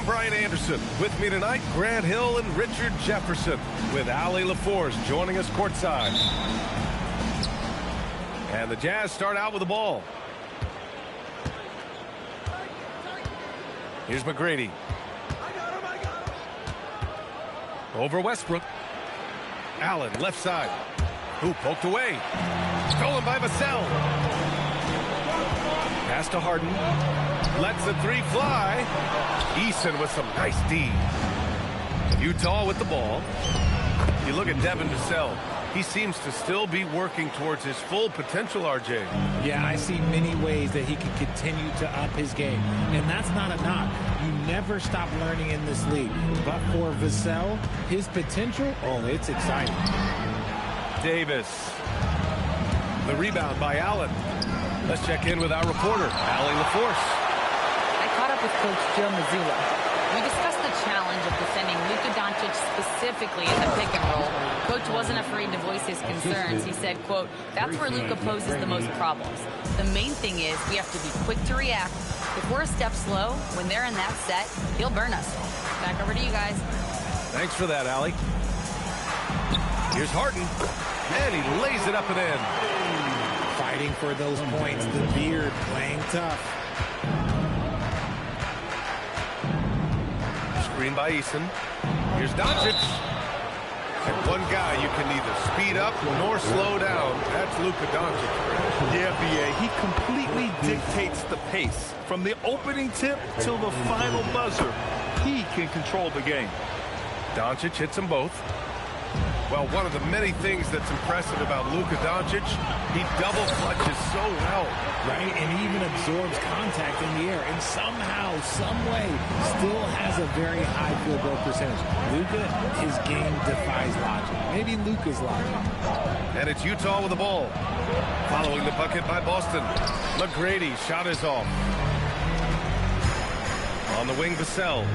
I'm Brian Anderson. With me tonight, Grant Hill and Richard Jefferson, with Allie LaForce joining us courtside. And the Jazz start out with the ball. Here's McGrady. Over Westbrook. Allen, left side. Who poked away. Stolen by Vassell. Pass to Harden. Lets the three fly. Eason with some nice D. Utah with the ball. You look at Devin Vassell. He seems to still be working towards his full potential, RJ. Yeah, I see many ways that he can continue to up his game. And that's not a knock. You never stop learning in this league. But for Vassell, his potential, oh, it's exciting. Davis. The rebound by Allen. Let's check in with our reporter, Allie LaForce. I caught up with Coach Joe Mazzulla. We discussed the challenge of defending Luka Doncic specifically in the pick and roll. Coach wasn't afraid to voice his concerns. He said, quote, that's where Luka poses the most problems. The main thing is we have to be quick to react. If we're a step slow, when they're in that set, he'll burn us. Back over to you guys. Thanks for that, Allie. Here's Harden. And he lays it up and in. Fighting for those points. The beard playing tough. Screen by Eason. Here's Doncic. And one guy you can neither speed up nor slow down. That's Luka Doncic. Yeah, B.A. He completely dictates the pace. From the opening tip till the final buzzer, he can control the game. Doncic hits them both. Well, one of the many things that's impressive about Luka Doncic, he double clutches so well. Right, and he even absorbs contact in the air, and somehow, some way, still has a very high field goal percentage. Luka, his game defies logic. Maybe Luka's logic. And it's Utah with the ball. Following the bucket by Boston. McGrady, shot is off. On the wing, Vassell.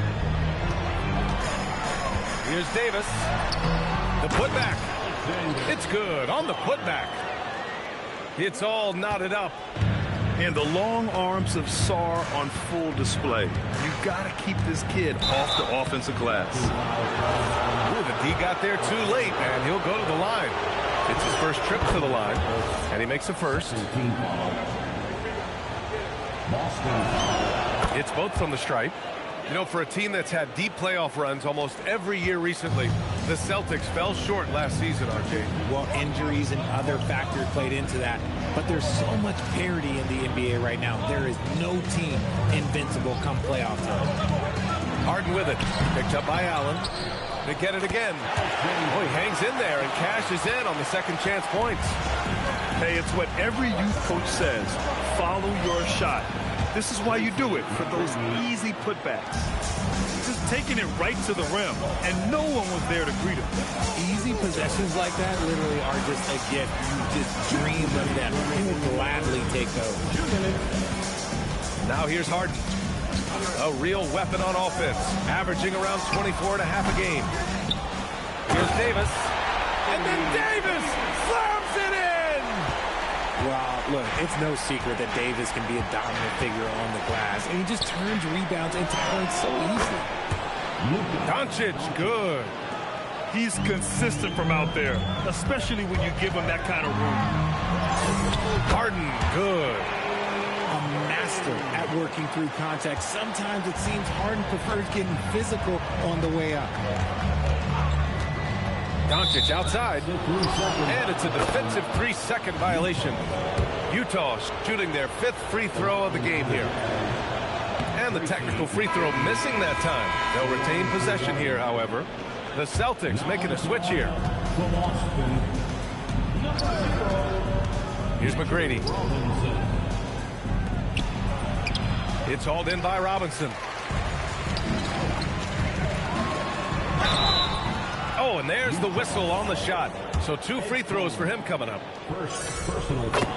Here's Davis. The putback. It's good on the putback. It's all knotted up. And the long arms of Sarr on full display. You've got to keep this kid off the offensive glass. Ooh, the D got there too late, and he'll go to the line. It's his first trip to the line, and he makes a first. It's both from the stripe. You know, for a team that's had deep playoff runs almost every year recently, the Celtics fell short last season, RJ. Well, injuries and other factors played into that. But there's so much parity in the NBA right now. There is no team invincible come playoff time. Harden with it. Picked up by Allen. They get it again. Oh, he hangs in there and cashes in on the second chance points. Hey, it's what every youth coach says. Follow your shot. This is why you do it, for those easy putbacks. Just taking it right to the rim, and no one was there to greet him. Easy possessions like that literally are just a gift. You just dream of them. You will gladly take those. Now here's Harden. A real weapon on offense, averaging around 24 and a half a game. Here's Davis. And then Davis slams it in! Well, look, it's no secret that Davis can be a dominant figure on the glass, and he just turns rebounds into points so easily. Doncic, good. He's consistent from out there, especially when you give him that kind of room. Harden, good. A master at working through contact. Sometimes it seems Harden prefers getting physical on the way up. Doncic outside, and it's a defensive 3-second violation. Utah shooting their 5th free throw of the game here. And the technical free throw missing that time. They'll retain possession here, however. The Celtics making a switch here. Here's McGrady. It's hauled in by Robinson. Oh, and there's the whistle on the shot. So 2 free throws for him coming up.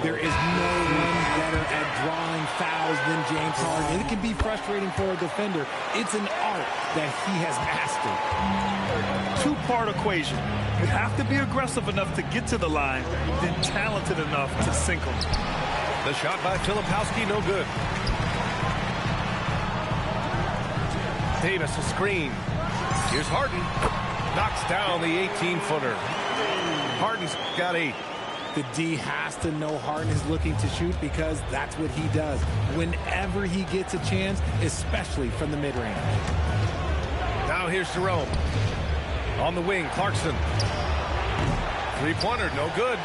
There is no one better at drawing fouls than James Harden. It can be frustrating for a defender. It's an art that he has mastered. 2-part equation. You have to be aggressive enough to get to the line, then talented enough to sink them. The shot by Filipowski, no good. Davis a screen. Here's Harden. Knocks down the 18-footer. Harden's got 8. The D has to know Harden is looking to shoot because that's what he does whenever he gets a chance, especially from the mid-range. Now here's Jerome. On the wing, Clarkson. Three-pointer, no good.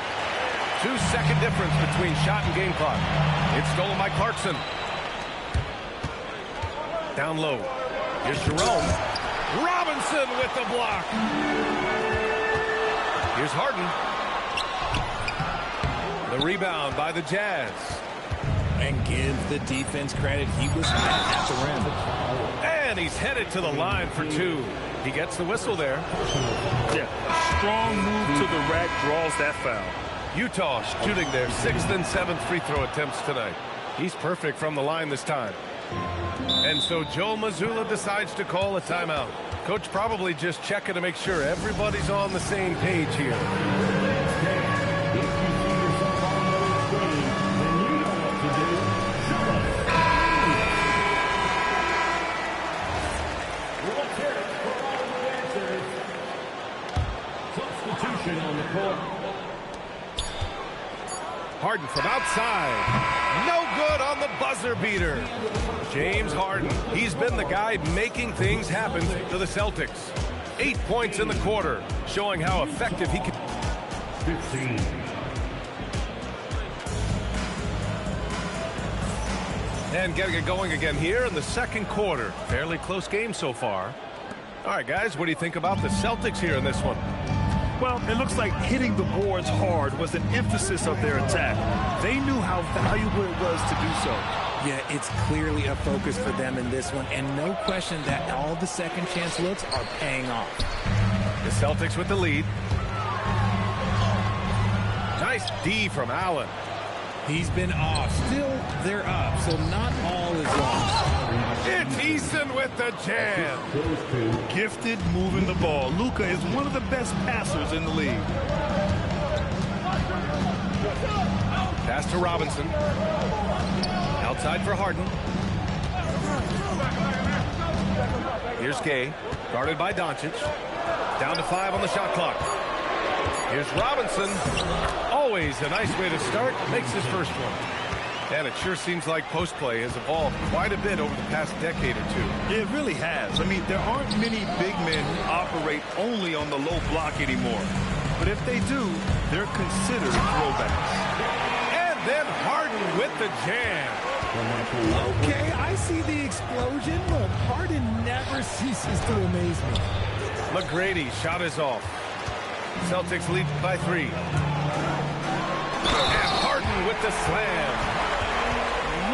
2-second difference between shot and game clock. It's stolen by Clarkson. Down low. Here's Jerome. Robinson with the block. Here's Harden. The rebound by the Jazz. And give the defense credit. He was at the rim. And he's headed to the line for 2. He gets the whistle there. Yeah, a strong move to the rack draws that foul. Utah shooting their 6th and 7th free throw attempts tonight. He's perfect from the line this time. And so Joe Mazzulla decides to call a timeout. Coach probably just checking to make sure everybody's on the same page here. Harden from outside. No good on the buzzer beater. James Harden. He's been the guy making things happen for the Celtics. 8 points in the quarter, showing how effective he can. 15. And getting it going again here in the second quarter. Fairly close game so far. All right, guys, what do you think about the Celtics here in this one? Well, it looks like hitting the boards hard was an emphasis of their attack. They knew how valuable it was to do so. Yeah, it's clearly a focus for them in this one, and no question that all the second chance looks are paying off. The Celtics with the lead. Nice D from Allen. He's been off. Still, they're up, so not all is lost. It's Eason with the jam. Gifted moving the ball. Luka is one of the best passers in the league. Pass to Robinson. Outside for Harden. Here's Gay. Guarded by Doncic. Down to 5 on the shot clock. Here's Robinson. Always a nice way to start. Makes his first one. And it sure seems like post play has evolved quite a bit over the past decade or two. It really has. I mean, there aren't many big men who operate only on the low block anymore. But if they do, they're considered throwbacks. And then Harden with the jam. Okay, I see the explosion. Look, Harden never ceases to amaze me. McGrady shot is off. Celtics lead by 3. And Harden with the slam.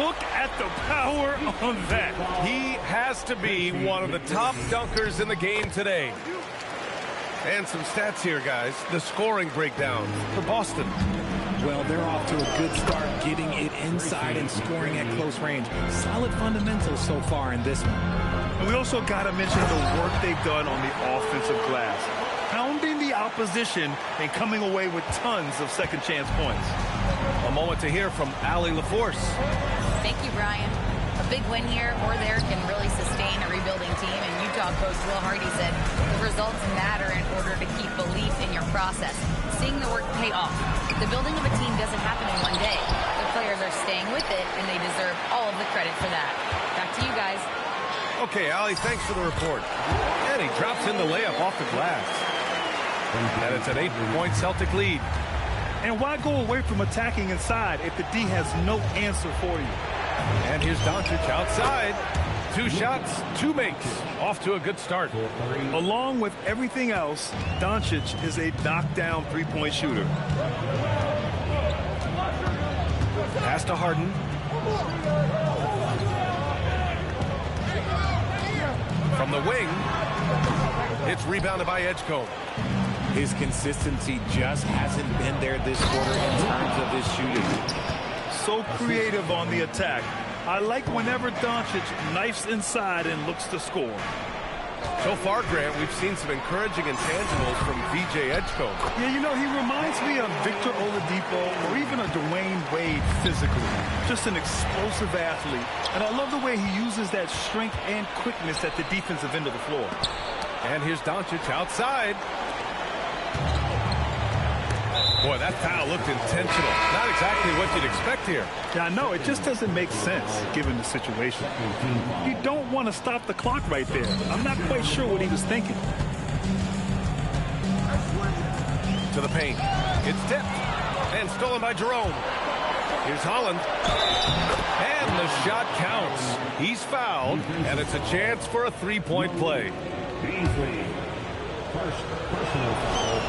Look at the power on that. He has to be one of the top dunkers in the game today. And some stats here, guys. The scoring breakdown for Boston. Well, they're off to a good start, getting it inside and scoring at close range. Solid fundamentals so far in this one. And we also got to mention the work they've done on the offensive glass. Pounding the opposition and coming away with tons of second chance points. A moment to hear from Allie LaForce. Thank you, Brian. A big win here or there can really sustain a rebuilding team, and Utah coach Will Hardy said the results matter in order to keep belief in your process. Seeing the work pay off. The building of a team doesn't happen in one day. The players are staying with it, and they deserve all of the credit for that. Back to you guys. Okay, Allie, thanks for the report. And he drops in the layup off the glass. And it's an 8-point Celtic lead. And why go away from attacking inside if the D has no answer for you? And here's Doncic outside. 2 shots, 2 makes. Off to a good start. Along with everything else, Doncic is a knockdown three-point shooter. Pass to Harden. From the wing, it's rebounded by Edgecombe. His consistency just hasn't been there this quarter in terms of his shooting. So creative on the attack. I like whenever Doncic knifes inside and looks to score. So far, Grant, we've seen some encouraging intangibles from VJ Edgecombe. Yeah, you know, he reminds me of Victor Oladipo or even a Dwayne Wade physically. Just an explosive athlete. And I love the way he uses that strength and quickness at the defensive end of the floor. And here's Doncic outside. Boy, that foul looked intentional. Not exactly what you'd expect here. Yeah, I know. It just doesn't make sense given the situation. You don't want to stop the clock right there. I'm not quite sure what he was thinking. To the paint. It's tipped. And stolen by Jerome. Here's Holland. And the shot counts. He's fouled. And it's a chance for a three-point play. Beasley. First personal foul.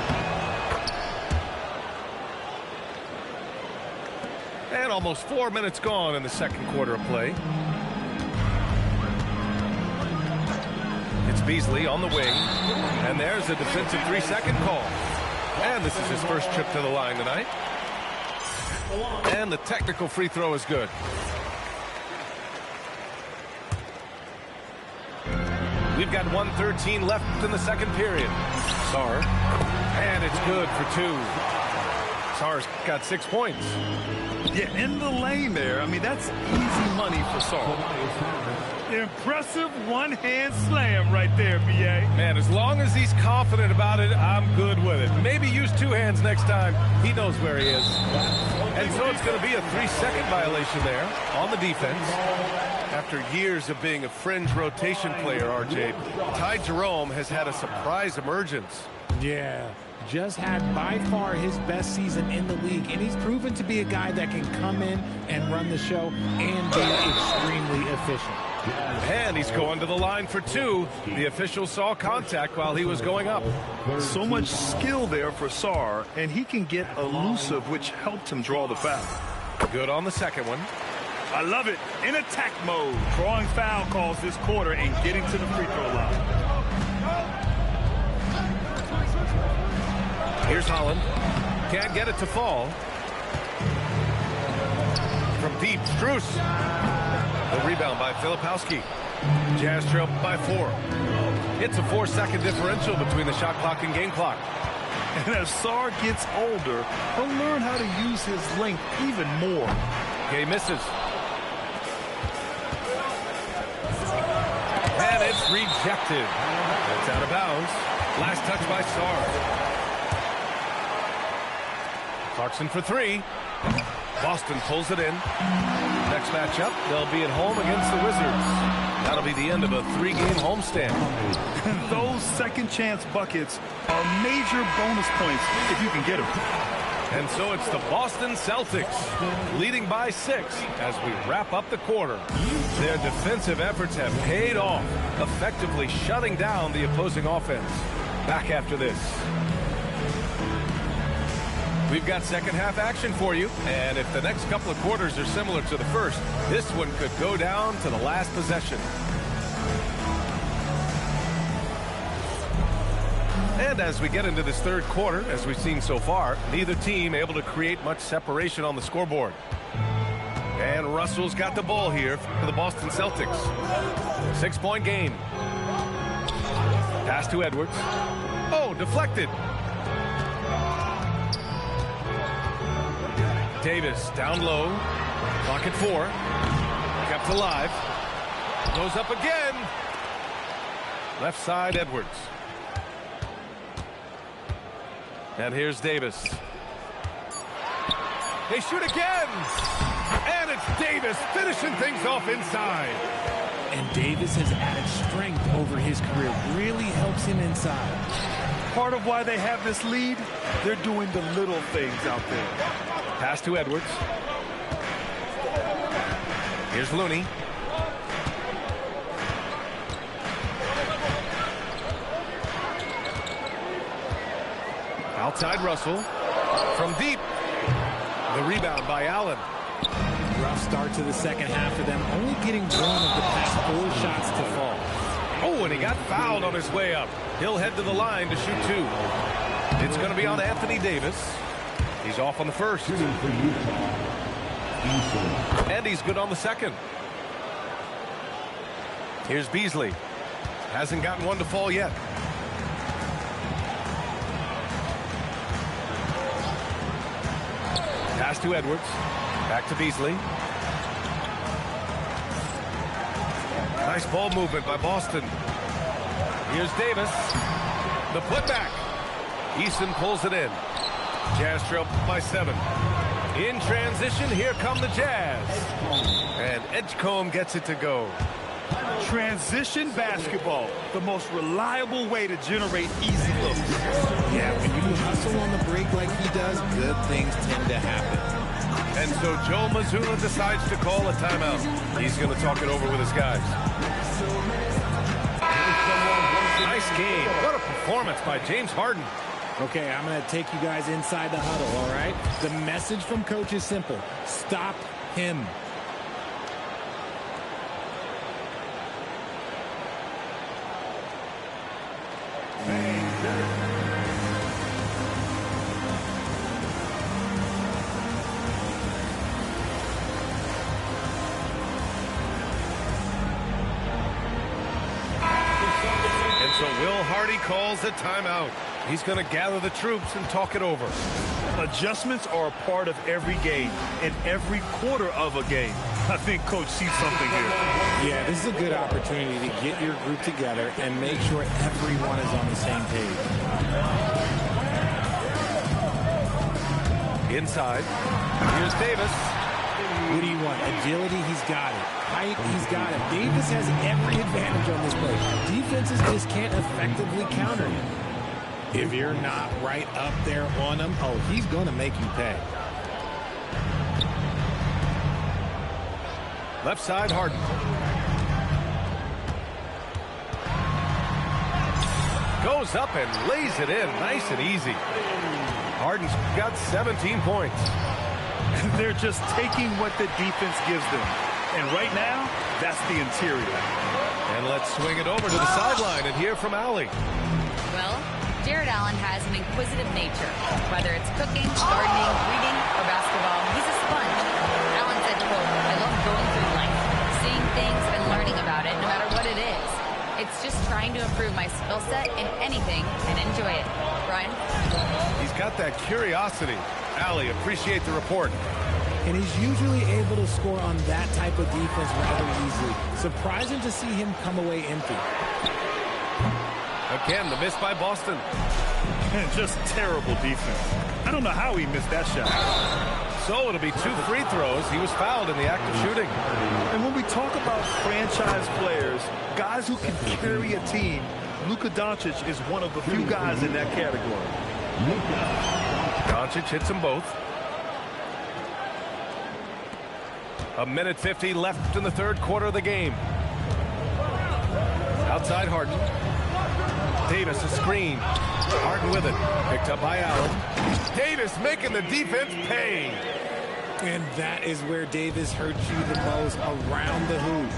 And almost 4 minutes gone in the second quarter of play. It's Beasley on the wing. And there's a defensive 3-second call. And this is his first trip to the line tonight. And the technical free throw is good. We've got 1:13 left in the second period. Sarr. And it's good for two. Sarr's got 6 points. Yeah, in the lane there. I mean, that's easy money for Sarr. Impressive one-hand slam right there, B.A. Man, as long as he's confident about it, I'm good with it. Maybe use two hands next time. He knows where he is. And so it's going to be a 3-second violation there on the defense. After years of being a fringe rotation player, RJ, Ty Jerome has had a surprise emergence. Yeah, just had by far his best season in the league, and he's proven to be a guy that can come in and run the show and be extremely efficient. And he's going to the line for two. The official saw contact while he was going up. So much skill there for Sarr, and he can get elusive, which helped him draw the foul. Good on the second one. I love it. In attack mode, drawing foul calls this quarter and getting to the free throw line. Here's Holland. Can't get it to fall. From deep, Strus. The rebound by Filipowski. Jazz trail by 4. It's a 4-second differential between the shot clock and game clock. And as Sarr gets older, he'll learn how to use his length even more. Gay misses. And it's rejected. It's out of bounds. Last touch by Sarr. Clarkson for 3. Boston pulls it in. Next matchup, they'll be at home against the Wizards. That'll be the end of a 3-game homestand. Those second chance buckets are major bonus points if you can get them. And so it's the Boston Celtics leading by 6 as we wrap up the quarter. Their defensive efforts have paid off, effectively shutting down the opposing offense. Back after this. We've got second half action for you, and if the next couple of quarters are similar to the first, this one could go down to the last possession. And as we get into this third quarter, as we've seen so far, neither team able to create much separation on the scoreboard. And Russell's got the ball here for the Boston Celtics. 6-point game. Pass to Edwards. Oh, deflected. Davis down low. Clock at 4. Kept alive. Goes up again. Left side, Edwards. And here's Davis. They shoot again. And it's Davis finishing things off inside. And Davis has added strength over his career. Really helps him inside. Part of why they have this lead, they're doing the little things out there. Pass to Edwards. Here's Looney. Outside Russell. From deep. The rebound by Allen. Rough start to the second half for them, only getting one of the past 4 shots to fall. Oh, and he got fouled on his way up. He'll head to the line to shoot 2. It's going to be on Anthony Davis. He's off on the first. And he's good on the second. Here's Beasley. Hasn't gotten one to fall yet. Pass to Edwards. Back to Beasley. Nice ball movement by Boston. Here's Davis. The putback. Eason pulls it in. Jazz trail by 7. In transition, here come the Jazz. And Edgecombe gets it to go. Transition basketball, the most reliable way to generate easy looks. Yeah, when you hustle on the break like he does, good things tend to happen. And so Joe Mazzulla decides to call a timeout. He's going to talk it over with his guys. Nice game. What a performance by James Harden. Okay, I'm going to take you guys inside the huddle, all right? The message from Coach is simple. Stop him. And so Will Hardy calls a timeout. He's going to gather the troops and talk it over. Adjustments are a part of every game and every quarter of a game. I think Coach sees something here. Yeah, this is a good opportunity to get your group together and make sure everyone is on the same page. Inside. Here's Davis. What do you want? Agility, he's got it. Height, he's got it. Davis has every advantage on this play. Defenses just can't effectively counter him. If you're not right up there on him, oh, he's going to make you pay. Left side, Harden. Goes up and lays it in. Nice and easy. Harden's got 17 points. They're just taking what the defense gives them. And right now, that's the interior. And let's swing it over to the sideline and hear from Allie. Well, Jared Allen has an inquisitive nature. Whether it's cooking, gardening, reading, or basketball, he's a sponge. Allen said, quote, I love going through life, seeing things and learning about it no matter what it is. It's just trying to improve my skill set in anything and enjoy it. Brian? He's got that curiosity. Allie, appreciate the report. And he's usually able to score on that type of defense rather easily. Surprising to see him come away empty. Again, the miss by Boston. Just terrible defense. I don't know how he missed that shot. So it'll be 2 free throws. He was fouled in the act of shooting. And when we talk about franchise players, guys who can carry a team, Luka Doncic is one of the few guys in that category. Doncic hits them both. 1:50 left in the third quarter of the game. Outside Harden. Davis a screen. Harden with it. Picked up by Allen. Davis making the defense pay. And that is where Davis hurts you the most, around the hoop.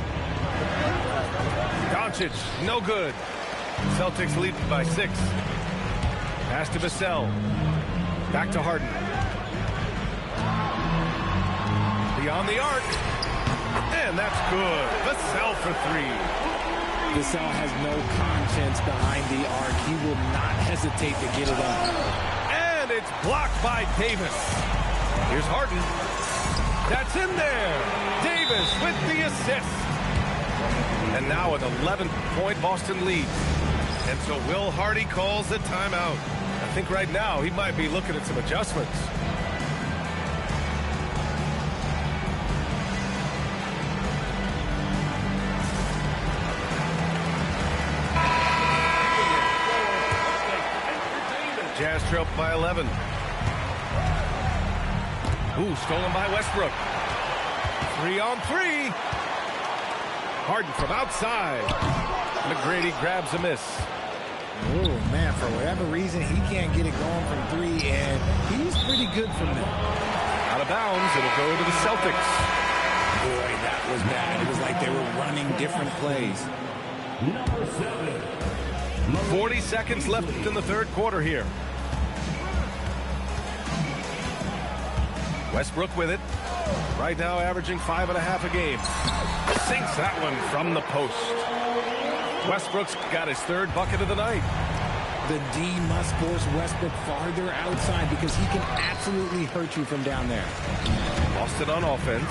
Doncic, no good. Celtics lead by 6. Pass to Vassell. Back to Harden. Beyond the arc. And that's good. Vassell for 3. Vassell has no conscience behind the arc. He will not hesitate to get it up. And it's blocked by Davis. Here's Harden. That's in there. Davis with the assist. And now an 11-point Boston lead. And so Will Hardy calls the timeout. I think right now he might be looking at some adjustments. Jazz trail by 11. Ooh, stolen by Westbrook. 3-on-3. Harden from outside. McGrady grabs a miss. Oh, man, for whatever reason, he can't get it going from 3, and he's pretty good from there. Out of bounds, it'll go to the Celtics. Boy, that was bad. It was like they were running different plays. Number 7. 40 seconds left in the third quarter here. Westbrook with it. Right now averaging 5.5 a game. Sinks that one from the post. Westbrook's got his 3rd bucket of the night. The D must force Westbrook farther outside because he can absolutely hurt you from down there. Boston on offense.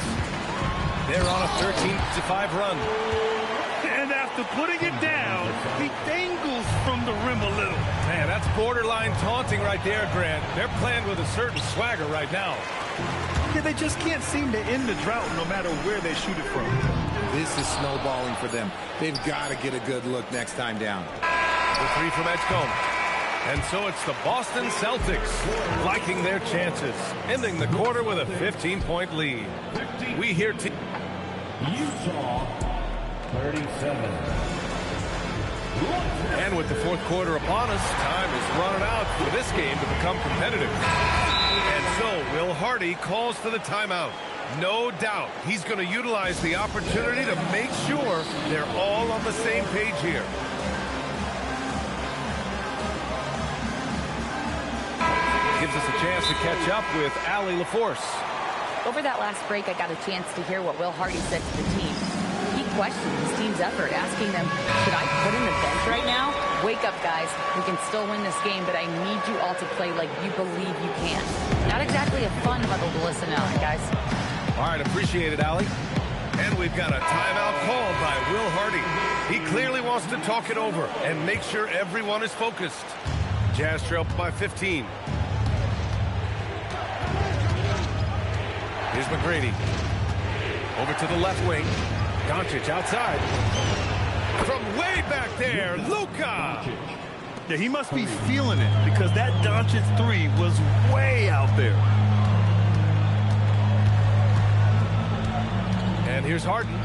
They're on a 13-5 run. And after putting it down, he dangles from the rim a little. Man, that's borderline taunting right there, Grant. They're playing with a certain swagger right now. Yeah, they just can't seem to end the drought no matter where they shoot it from. This is snowballing for them. They've got to get a good look next time down. The three from Edgecombe. And so it's the Boston Celtics liking their chances, ending the quarter with a 15-point lead. We hear Utah 37. And with the fourth quarter upon us, time is running out for this game to become competitive. And so Will Hardy calls for the timeout. No doubt he's going to utilize the opportunity to make sure they're all on the same page here. Gives us a chance to catch up with Allie LaForce. Over that last break, I got a chance to hear what Will Hardy said to the team. He questioned his team's effort, asking them, should I put in the bench right now? Wake up, guys. We can still win this game, but I need you all to play like you believe you can. Not exactly a fun huddle to listen to, guys. All right, appreciate it, Allie. And we've got a timeout called by Will Hardy. He clearly wants to talk it over and make sure everyone is focused. Jazz trail by 15. Here's McGrady. Over to the left wing. Doncic outside. From way back there, Luka. Yeah, he must be feeling it because that Doncic three was way out there. And here's Harden.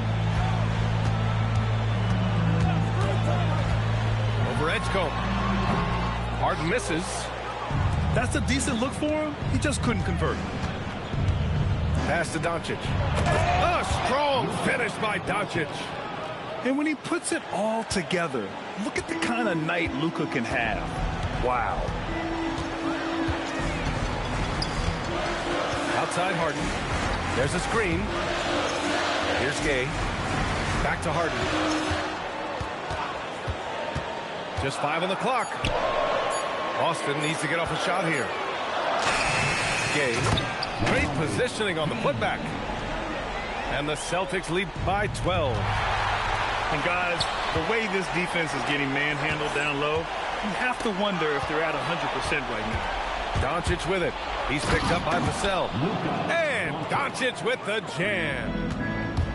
Over Edgecombe. Harden misses. That's a decent look for him. He just couldn't convert. Pass to Doncic. A strong finish by Doncic. And when he puts it all together, look at the kind of night Luka can have. Wow. Outside Harden. There's a screen. Here's Gay. Back to Harden. Just 5 on the clock. Boston needs to get off a shot here. Gay. Great positioning on the putback. And the Celtics lead by 12. And guys, the way this defense is getting manhandled down low, you have to wonder if they're at 100% right now. Doncic with it. He's picked up by Vassell. And Doncic with the jam.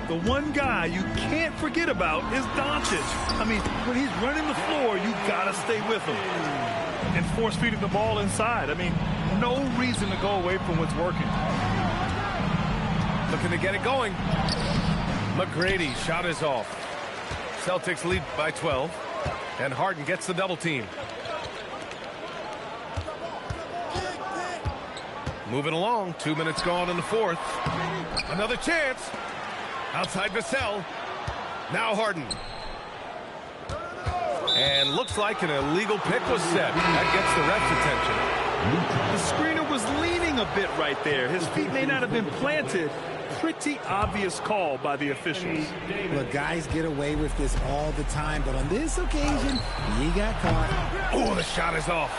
The one guy you can't forget about is Doncic. I mean, when he's running the floor, you got to stay with him. And force feeding the ball inside. I mean, no reason to go away from what's working. Looking to get it going. McGrady shot is off. Celtics lead by 12. And Harden gets the double team. Moving along. 2 minutes gone in the fourth. Another chance. Outside Vassell. Now Harden. And looks like an illegal pick was set. That gets the ref's attention. The screener was leaning a bit right there. His feet may not have been planted. Pretty obvious call by the officials. Look, guys get away with this all the time, but on this occasion, he got caught. Oh, the shot is off.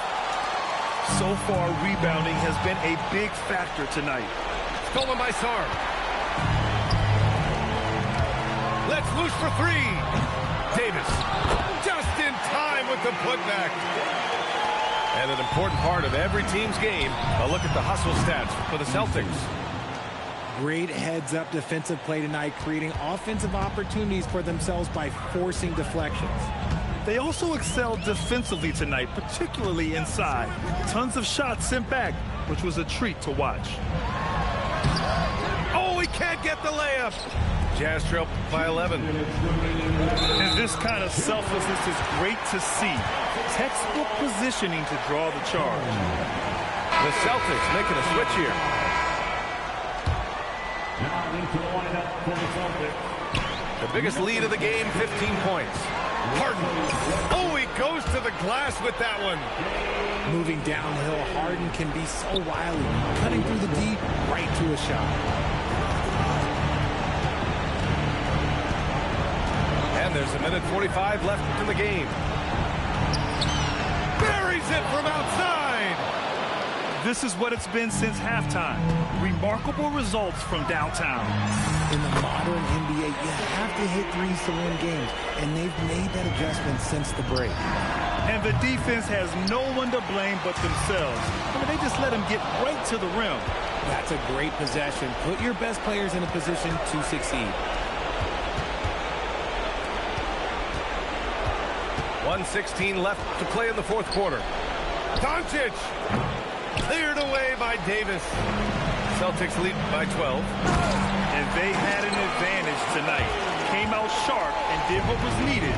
So far, rebounding has been a big factor tonight. Stolen by Sarr. Let's loose for three. Davis just in time with the putback. And an important part of every team's game, a look at the hustle stats for the Celtics. Great heads-up defensive play tonight, creating offensive opportunities for themselves by forcing deflections. They also excelled defensively tonight, particularly inside. Tons of shots sent back, which was a treat to watch. Oh, he can't get the layup. Jazz trail by 11. And this kind of selflessness is great to see. Textbook positioning to draw the charge. The Celtics making a switch here. Now into the lineup for the Celtics. The biggest lead of the game, 15 points. Harden. Oh, he goes to the glass with that one. Moving downhill, Harden can be so wily, cutting through the D right to a shot. And there's a minute 45 left in the game. Very lays it from outside. This is what it's been since halftime. Remarkable results from downtown. In the modern NBA, you have to hit threes to win games, and they've made that adjustment since the break. And the defense has no one to blame but themselves. I mean, they just let them get right to the rim. That's a great possession. Put your best players in a position to succeed. 1:16 left to play in the fourth quarter. Doncic cleared away by Davis. Celtics lead by 12. And they had an advantage tonight. Came out sharp and did what was needed.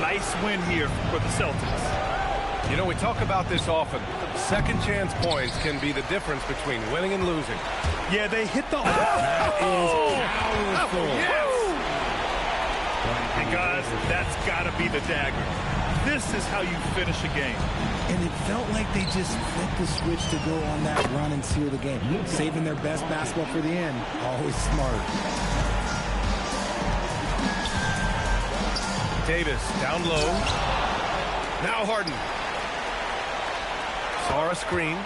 Nice win here for the Celtics. You know, we talk about this often. Second chance points can be the difference between winning and losing. Yeah, they hit the... That is powerful. Yes! And guys, that's got to be the dagger. This is how you finish a game. And it felt like they just flipped the switch to go on that run and seal the game. Saving their best basketball for the end. Always smart. Davis down low. Now Harden. Saw a screen.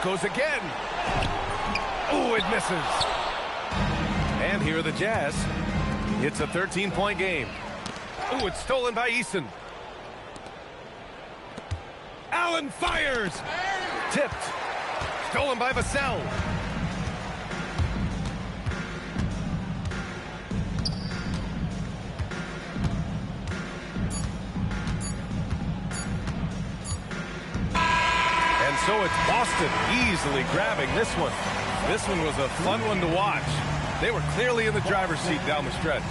Goes again. Oh, it misses. And here are the Jazz. It's a 13-point game. Oh, it's stolen by Eason. Allen fires. Tipped. Stolen by Vassell. And so it's Boston easily grabbing this one. This one was a fun one to watch. They were clearly in the driver's seat down the stretch.